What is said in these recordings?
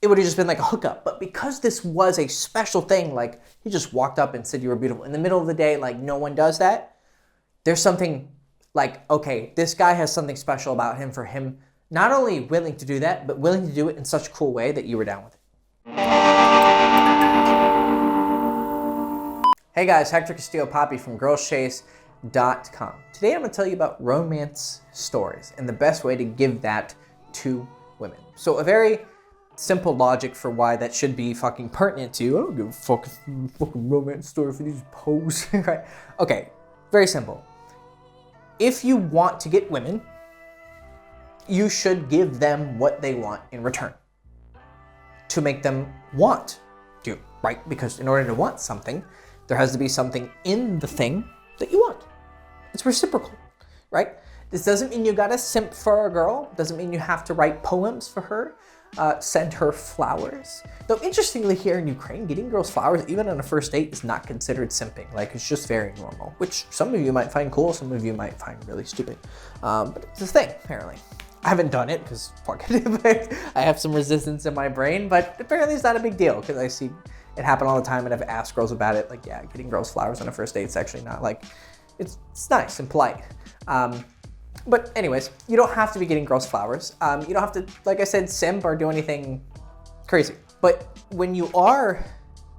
it would have just been like a hookup. But because this was a special thing, like he just walked up and said you were beautiful in the middle of the day, like no one does that. There's something like, okay, this guy has something special about him for him not only willing to do that, but willing to do it in such a cool way that you were down with it. Hey guys, Hector Castillo-Poppy from girlschase.com. Today I'm going to tell you about romance stories and the best way to give that to women. So a very simple logic for why that should be fucking pertinent to you. I don't give a fucking romance story for these posts, right? Okay, very simple. If you want to get women, you should give them what they want in return to make them want you, right? Because in order to want something, there has to be something in the thing that you want. It's reciprocal, right? This doesn't mean you gotta simp for a girl. Doesn't mean you have to write poems for her, send her flowers. Though interestingly here in Ukraine, getting girls flowers, even on a first date, is not considered simping. Like, it's just very normal, which some of you might find cool, some of you might find really stupid. But it's a thing, apparently. I haven't done it because fuck it, I have some resistance in my brain, but apparently it's not a big deal because I see it happen all the time and I've asked girls about it. Like, yeah, getting girls flowers on a first date is actually not like, it's nice and polite. But anyways, you don't have to be getting girls flowers. You don't have to, like I said, simp or do anything crazy. But when you are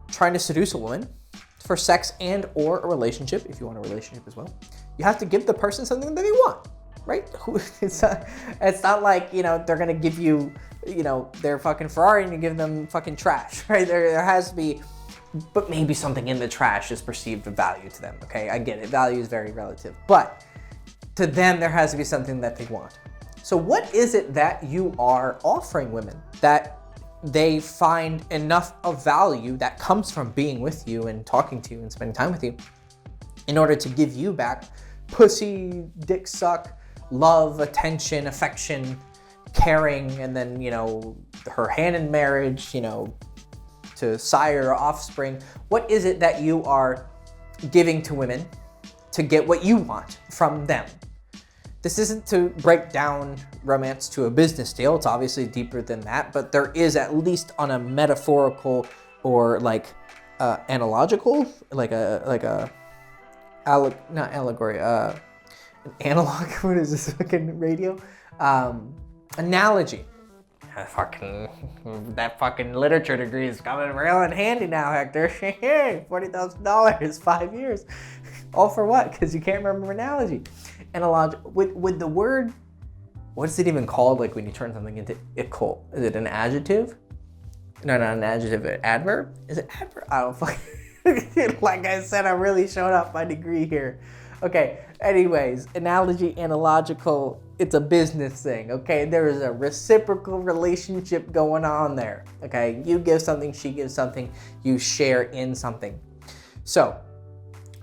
trying to seduce a woman for sex and or a relationship, if you want a relationship as well, you have to give the person something that they want, right? It's not like, you know, they're gonna give you, you know, their fucking Ferrari and you give them fucking trash, right? There has to be, but maybe something in the trash is perceived of value to them, okay? I get it, value is very relative, but to them, there has to be something that they want. So what is it that you are offering women that they find enough of value that comes from being with you and talking to you and spending time with you in order to give you back pussy, dick suck, love, attention, affection, caring, and then, you know, her hand in marriage, you know, to sire offspring? What is it that you are giving to women to get what you want from them? This isn't to break down romance to a business deal. It's obviously deeper than that, but there is, at least on a metaphorical or like analogical, not allegory, an analog, what is this fucking radio? Analogy. That fucking literature degree is coming real in handy now, Hector. $40,000, 5 years. All for what? Because you can't remember analogy. Analogy with the word, what is it even called? Like when you turn something into ical, is it an adjective? No, not an adjective, an adverb? Is it adverb? I don't fucking, like I said, I'm really showing off my degree here. Okay, anyways, analogy, analogical, it's a business thing, okay? There is a reciprocal relationship going on there, okay? You give something, she gives something, you share in something. So,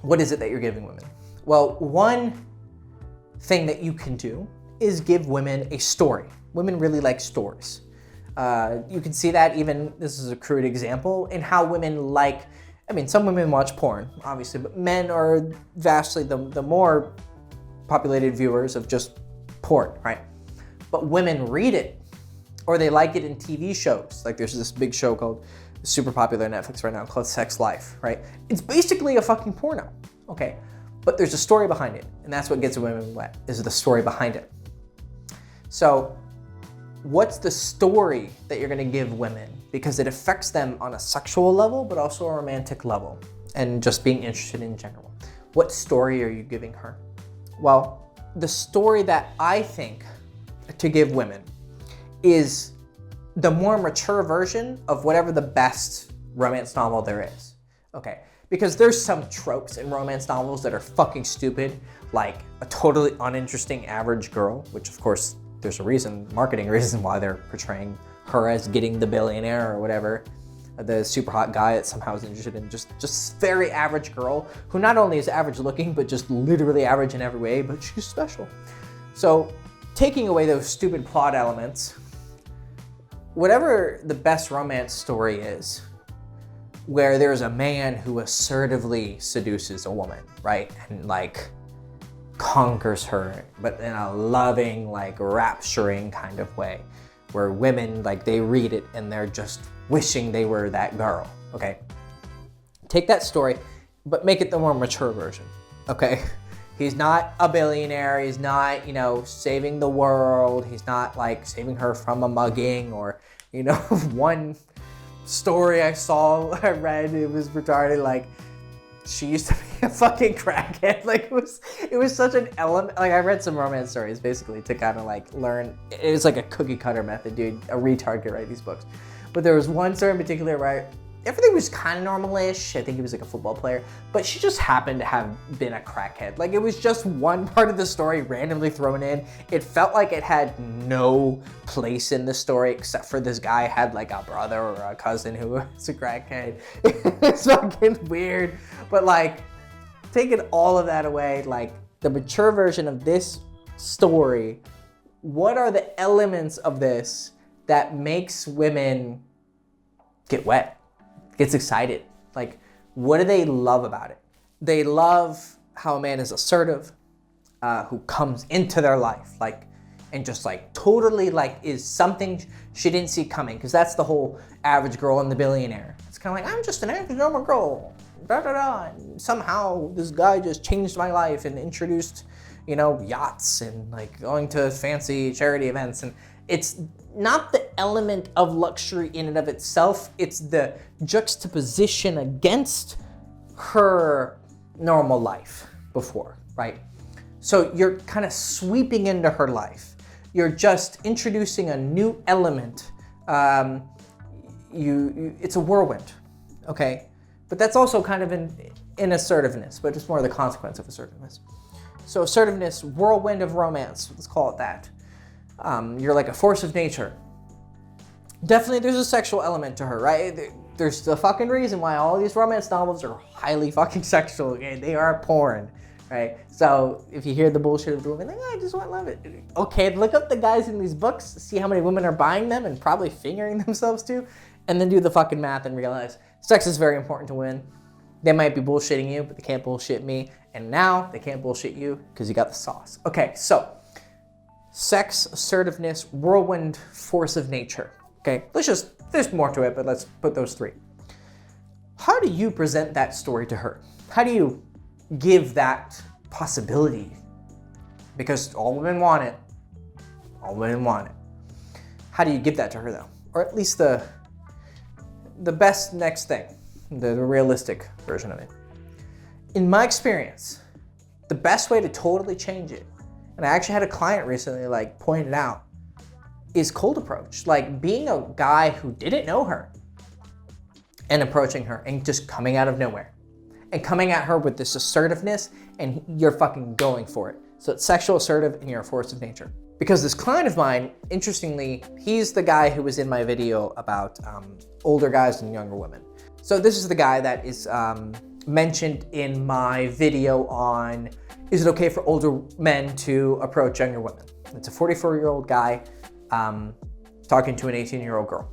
what is it that you're giving women? Well, one thing that you can do is give women a story. Women really like stories. You can see that even, this is a crude example, in how women like, I mean, some women watch porn, obviously, but men are vastly the more populated viewers of just porn, right? But women read it, or they like it in TV shows. Like there's this big show called, super popular on Netflix right now, called Sex Life, right? It's basically a fucking porno, okay? But there's a story behind it, and that's what gets women wet, is the story behind it. So what's the story that you're gonna give women? Because it affects them on a sexual level, but also a romantic level, and just being interested in general. What story are you giving her? Well, the story that I think to give women is the more mature version of whatever the best romance novel there is, okay? Because there's some tropes in romance novels that are fucking stupid, like a totally uninteresting average girl, which of course there's a reason, marketing reason why they're portraying her as getting the billionaire or whatever, the super hot guy that somehow is interested in just very average girl who not only is average looking, but just literally average in every way, but she's special. So taking away those stupid plot elements, whatever the best romance story is, where there's a man who assertively seduces a woman, right? And like conquers her, but in a loving, like rapturing kind of way, where women, like, they read it and they're just wishing they were that girl, okay? Take that story, but make it the more mature version, okay? He's not a billionaire. He's not, you know, saving the world. He's not like saving her from a mugging or, you know, one story I read, it was retarded. Like, she used to be a fucking crackhead. Like, it was such an element. Like, I read some romance stories basically to kind of like learn. It was like a cookie cutter method, dude. A retard could write these books. But there was one story in particular where everything was kind of normal-ish. I think he was like a football player, but she just happened to have been a crackhead. Like, it was just one part of the story randomly thrown in. It felt like it had no place in the story except for this guy had like a brother or a cousin who was a crackhead. It's fucking weird. But like, taking all of that away, like the mature version of this story, what are the elements of this that makes women get wet? Gets excited? Like, what do they love about it? They love how a man is assertive, who comes into their life, like, and just like totally like is something she didn't see coming. Because that's the whole average girl and the billionaire. It's kind of like, I'm just an average normal girl, da da da. And somehow this guy just changed my life and introduced, you know, yachts and like going to fancy charity events. And it's not the element of luxury in and of itself, it's the juxtaposition against her normal life before, right? So you're kind of sweeping into her life. You're just introducing a new element. It's a whirlwind, okay? But that's also kind of in assertiveness, but it's more the consequence of assertiveness. So assertiveness, whirlwind of romance, let's call it that. You're like a force of nature. Definitely there's a sexual element to her, right? There's the fucking reason why all these romance novels are highly fucking sexual, okay? They are porn, right? So if you hear the bullshit of the women, like, oh, I just want to love it. Okay, look up the guys in these books, see how many women are buying them and probably fingering themselves too, and then do the fucking math and realize sex is very important to women. They might be bullshitting you, but they can't bullshit me. And now they can't bullshit you because you got the sauce. Okay, so sex, assertiveness, whirlwind, force of nature. Okay, there's more to it, but let's put those three. How do you present that story to her? How do you give that possibility? Because all women want it. All women want it. How do you give that to her though? Or at least the best next thing, the realistic version of it. In my experience, the best way to totally change it, and I actually had a client recently like point it out, is cold approach. Like being a guy who didn't know her and approaching her and just coming out of nowhere and coming at her with this assertiveness and you're fucking going for it. So it's sexual assertive and you're a force of nature. Because this client of mine, interestingly, he's the guy who was in my video about older guys and younger women. So this is the guy that is mentioned in my video on, is it okay for older men to approach younger women? It's a 44-year-old guy talking to an 18-year-old girl.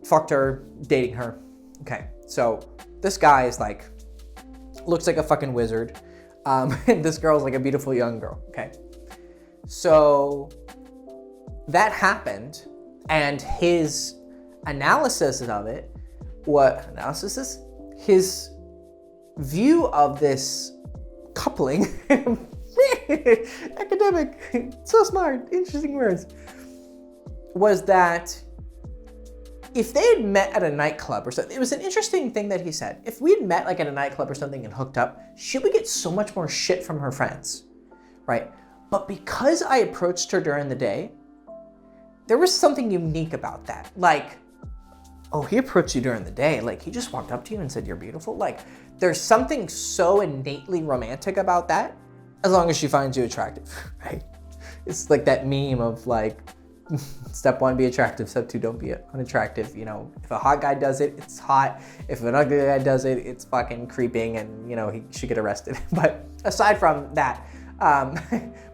Fucked her, dating her. Okay, so this guy is like, looks like a fucking wizard. And this girl's like a beautiful young girl, okay? So that happened, and his analysis of it, his view of this coupling, academic, so smart, interesting words, was that if they had met at a nightclub or something, it was an interesting thing that he said. If we had met like at a nightclub or something and hooked up, she would get so much more shit from her friends, right? But because I approached her during the day, there was something unique about that. Like, oh, he approached you during the day. Like, he just walked up to you and said, you're beautiful. Like, there's something so innately romantic about that, as long as she finds you attractive, right? It's like that meme of like, step one, be attractive. Step two, don't be unattractive. You know, if a hot guy does it, it's hot. If an ugly guy does it, it's fucking creeping and, you know, he should get arrested. But aside from that,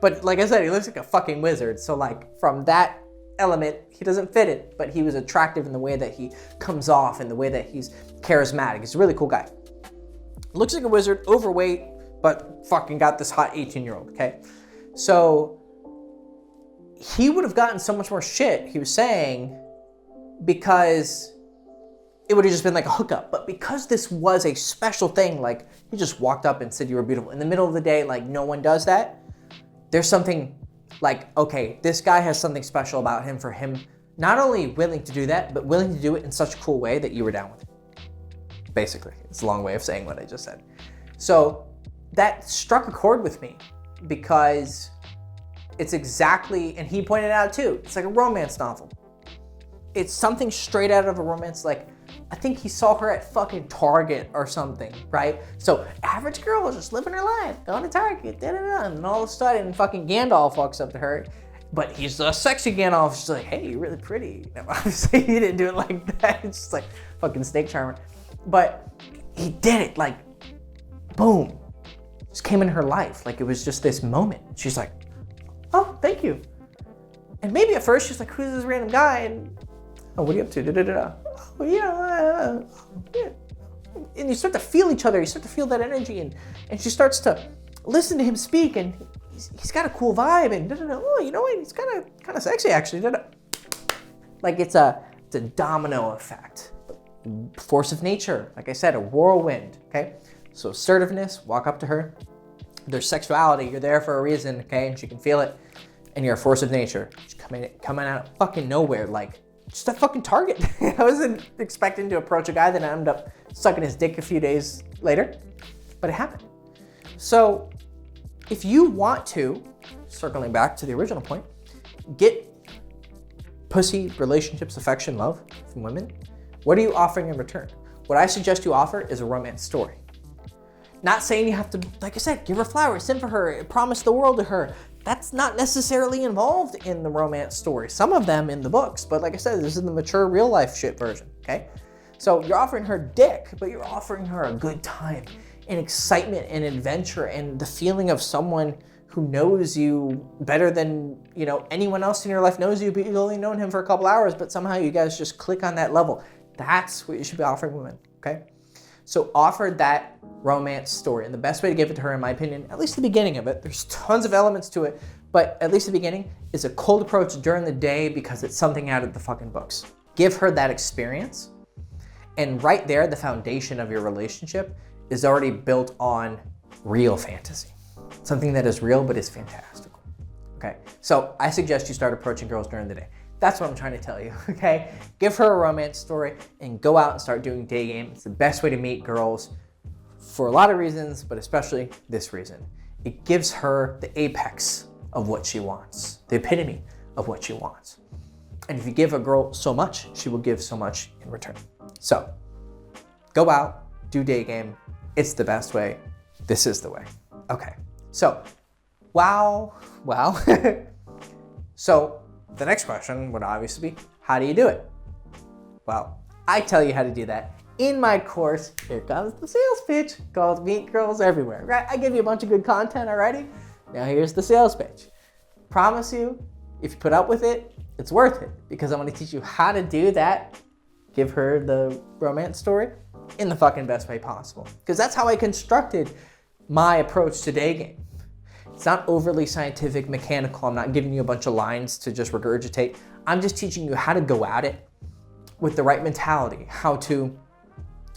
but like I said, he looks like a fucking wizard. So like from that element, he doesn't fit it, but he was attractive in the way that he comes off and the way that he's charismatic. He's a really cool guy. Looks like a wizard, overweight, but fucking got this hot 18-year-old, okay? So he would have gotten so much more shit, he was saying, because it would have just been like a hookup. But because this was a special thing, like he just walked up and said you were beautiful in the middle of the day, like no one does that. There's something like, okay, this guy has something special about him for him not only willing to do that, but willing to do it in such a cool way that you were down with it. Basically, it's a long way of saying what I just said. So that struck a chord with me because it's exactly, and he pointed out too, it's like a romance novel. It's something straight out of a romance. Like, I think he saw her at fucking Target or something, right? So average girl just living her life, going to Target, and all of a sudden fucking Gandalf walks up to her, but he's a sexy Gandalf. She's like, hey, you're really pretty. Now, obviously he didn't do it like that. It's just like fucking snake charmer. But he did it like, boom, just came in her life. Like it was just this moment. She's like, oh, thank you. And maybe at first she's like, who's this random guy? And, oh, what are you up to? Da-da-da-da. Oh, yeah, yeah. And you start to feel each other. You start to feel that energy. And she starts to listen to him speak. And he's got a cool vibe. And da-da-da. Oh, you know what? He's kind of sexy, actually. Da-da. Like it's a domino effect. Force of nature. Like I said, a whirlwind. Okay? So assertiveness, walk up to her. There's sexuality. You're there for a reason. Okay? And she can feel it. And you're a force of nature. She's coming out of fucking nowhere. Like, just a fucking Target. I wasn't expecting to approach a guy that I ended up sucking his dick a few days later, but it happened. So if you want to, circling back to the original point, get pussy, relationships, affection, love from women, what are you offering in return? What I suggest you offer is a romance story. Not saying you have to, like I said, give her flowers, send for her, promise the world to her. That's not necessarily involved in the romance story. Some of them in the books, but like I said, this is the mature real life shit version, okay? So you're offering her dick, but you're offering her a good time and excitement and adventure and the feeling of someone who knows you better than, you know, anyone else in your life knows you, but you've only known him for a couple hours, but somehow you guys just click on that level. That's what you should be offering women, okay? So offer that romance story. And the best way to give it to her, in my opinion, at least the beginning of it, there's tons of elements to it, but at least the beginning is a cold approach during the day because it's something out of the fucking books. Give her that experience. And right there, the foundation of your relationship is already built on real fantasy. Something that is real, but is fantastical. Okay? So I suggest you start approaching girls during the day. That's what I'm trying to tell you, okay? Give her a romance story and go out and start doing day game. It's the best way to meet girls for a lot of reasons, but especially this reason. It gives her the apex of what she wants, the epitome of what she wants. And if you give a girl so much, she will give so much in return. So go out, do day game. It's the best way. This is the way. Okay, so wow. So the next question would obviously be, how do you do it? Well, I tell you how to do that in my course. Here comes the sales pitch called Meet Girls Everywhere, right? I give you a bunch of good content already. Now here's the sales pitch. Promise you, if you put up with it, it's worth it because I'm going to teach you how to do that. Give her the romance story in the fucking best way possible. Because that's how I constructed my approach to day game. It's not overly scientific, mechanical. I'm not giving you a bunch of lines to just regurgitate. I'm just teaching you how to go at it with the right mentality, how to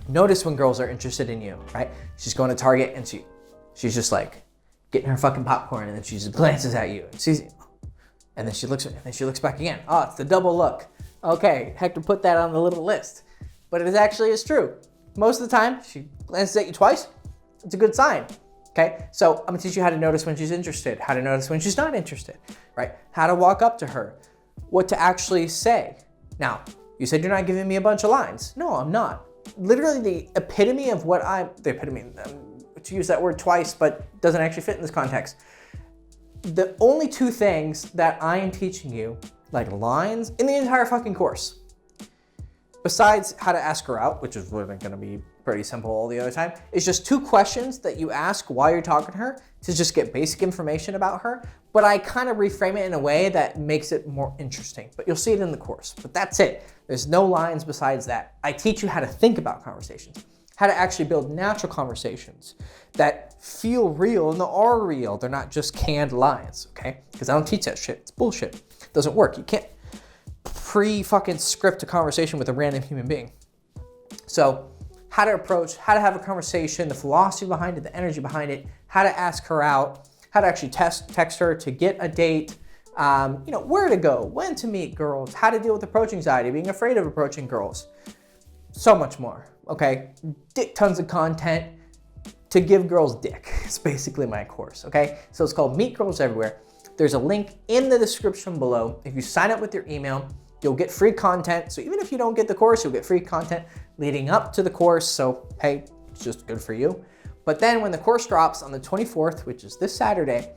notice when girls are interested in you, right? She's going to Target and she's just like getting her fucking popcorn and then she just glances at you and sees you. And then she looks back again. Oh, it's the double look. Okay, Hector put that on the little list. But it actually is true. Most of the time, she glances at you twice. It's a good sign. Okay, so I'm gonna teach you how to notice when she's interested, how to notice when she's not interested, right? How to walk up to her, what to actually say. Now, you said you're not giving me a bunch of lines. No, I'm not. Literally the epitome of what to use that word twice, but doesn't actually fit in this context. The only two things that I am teaching you, like lines, in the entire fucking course, besides how to ask her out, which is gonna be pretty simple all the other time, is just two questions that you ask while you're talking to her to just get basic information about her, but I kind of reframe it in a way that makes it more interesting. But you'll see it in the course, but that's it. There's no lines besides that. I teach you how to think about conversations, how to actually build natural conversations that feel real and are real. They're not just canned lines, okay? Because I don't teach that shit, it's bullshit. doesn't work. You can't pre-fucking script a conversation with a random human being. So how to approach, how to have a conversation, the philosophy behind it, the energy behind it, how to ask her out, how to actually text her to get a date, where to go, when to meet girls, how to deal with approach anxiety, being afraid of approaching girls. So much more, okay? Tons of content to give girls dick. It's basically my course, okay? So it's called Meet Girls Everywhere. There's a link in the description below. If you sign up with your email, you'll get free content. So even if you don't get the course, you'll get free content leading up to the course. So hey, it's just good for you. But then when the course drops on the 24th, which is this Saturday,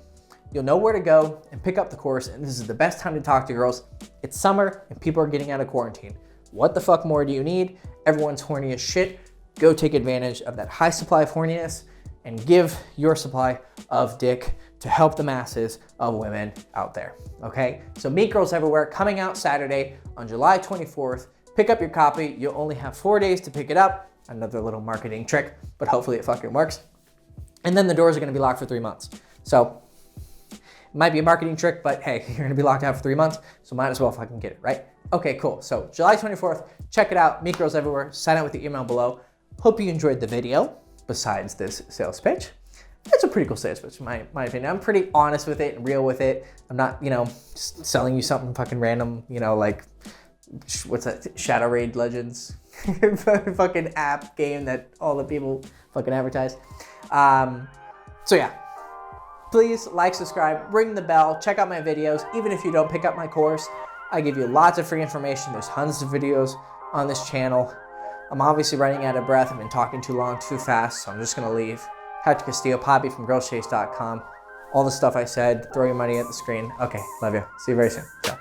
you'll know where to go and pick up the course. And this is the best time to talk to girls. It's summer and people are getting out of quarantine. What the fuck more do you need? Everyone's horny as shit. Go take advantage of that high supply of horniness and give your supply of dick to help the masses of women out there, okay? So Meet Girls Everywhere coming out Saturday on July 24th. Pick up your copy. You'll only have 4 days to pick it up. Another little marketing trick, but hopefully it fucking works. And then the doors are gonna be locked for 3 months. So it might be a marketing trick, but hey, you're gonna be locked out for 3 months, so might as well fucking get it, right? Okay, cool. So July 24th, check it out, Meet Girls Everywhere. Sign up with the email below. Hope you enjoyed the video, besides this sales pitch. It's a pretty cool sales pitch, in my opinion. I'm pretty honest with it and real with it. I'm not, just selling you something fucking random, like, what's that, Shadow Raid Legends? Fucking app game that all the people fucking advertise. So yeah, please like, subscribe, ring the bell, check out my videos. Even if you don't pick up my course, I give you lots of free information. There's hundreds of videos on this channel. I'm obviously running out of breath. I've been talking too long, too fast, so I'm just gonna leave. Hector Castillo, Poppy from girlschase.com. All the stuff I said, throw your money at the screen. Okay, love you. See you very soon. Ciao.